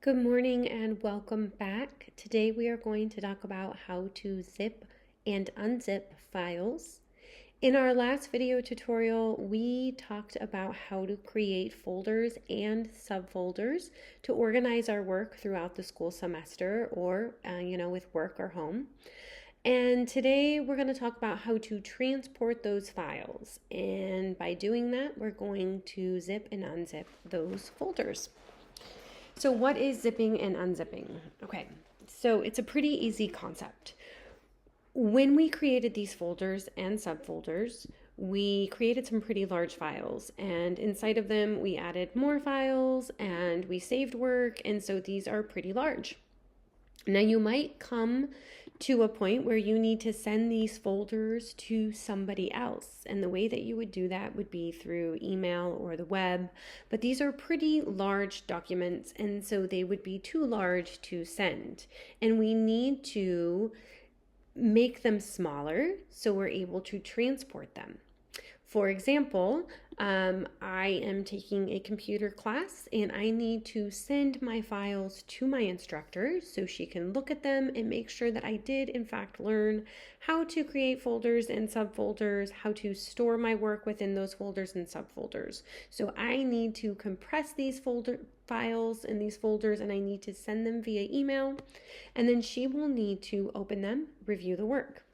Good morning and welcome back. Today we are going to talk about how to zip and unzip files. In our last video tutorial, we talked about how to create folders and subfolders to organize our work throughout the school semester or, with work or home. And today we're going to talk about how to transport those files. And by doing that, we're going to zip and unzip those folders. So what is zipping and unzipping? Okay, so it's a pretty easy concept. When we created these folders and subfolders, we created some pretty large files, and inside of them we added more files and we saved work, and so these are pretty large. Now you might come to a point where you need to send these folders to somebody else. And the way that you would do that would be through email or the web. But these are pretty large documents, and so they would be too large to send. And we need to make them smaller so we're able to transport them. For example, I am taking a computer class and I need to send my files to my instructor so she can look at them and make sure that I did in fact learn how to create folders and subfolders, how to store my work within those folders and subfolders. So I need to compress these files and these folders, and I need to send them via email, and then she will need to open them, review the work.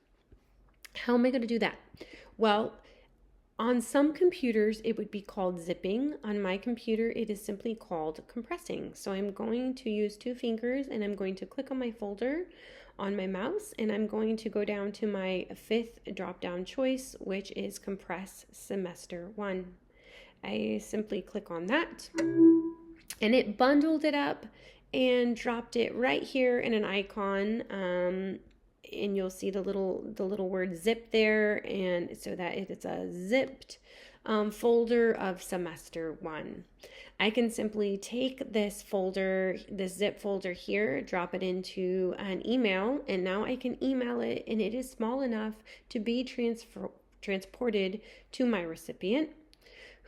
How am I going to do that? Well, on some computers, it would be called zipping. On my computer, it is simply called compressing. So I'm going to use 2 fingers and I'm going to click on my folder on my mouse, and I'm going to go down to my 5th drop-down choice, which is Compress Semester 1. I simply click on that, and it bundled it up and dropped it right here in an icon. And you'll see the little word zip there, and so that it's a zipped folder of semester 1. I can simply take this folder, this zip folder here, drop it into an email, and now I can email it, and it is small enough to be transported to my recipient,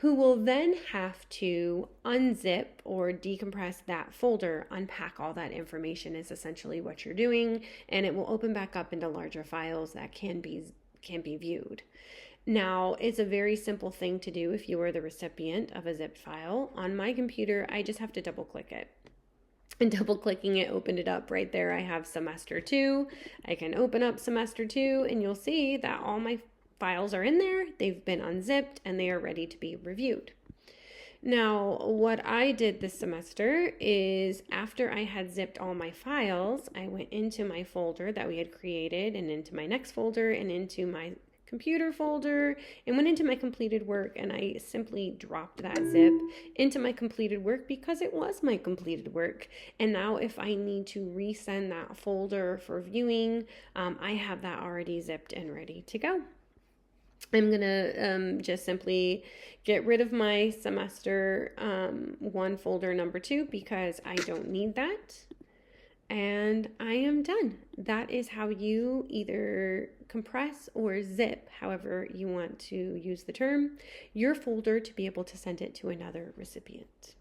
who will then have to unzip or decompress that folder. Unpack all that information is essentially what you're doing, and it will open back up into larger files that can be viewed. Now, it's a very simple thing to do if you are the recipient of a zipped file. On my computer, I just have to double click it. And double clicking it opened it up right there. I have semester 2. I can open up semester 2, and you'll see that all my files are in there, they've been unzipped, and they are ready to be reviewed. Now, what I did this semester is after I had zipped all my files, I went into my folder that we had created and into my next folder and into my computer folder and went into my completed work, and I simply dropped that zip into my completed work because it was my completed work. And now if I need to resend that folder for viewing, I have that already zipped and ready to go. I'm going to just simply get rid of my semester 1 folder number 2 because I don't need that. And I am done. That is how you either compress or zip, however you want to use the term, your folder to be able to send it to another recipient.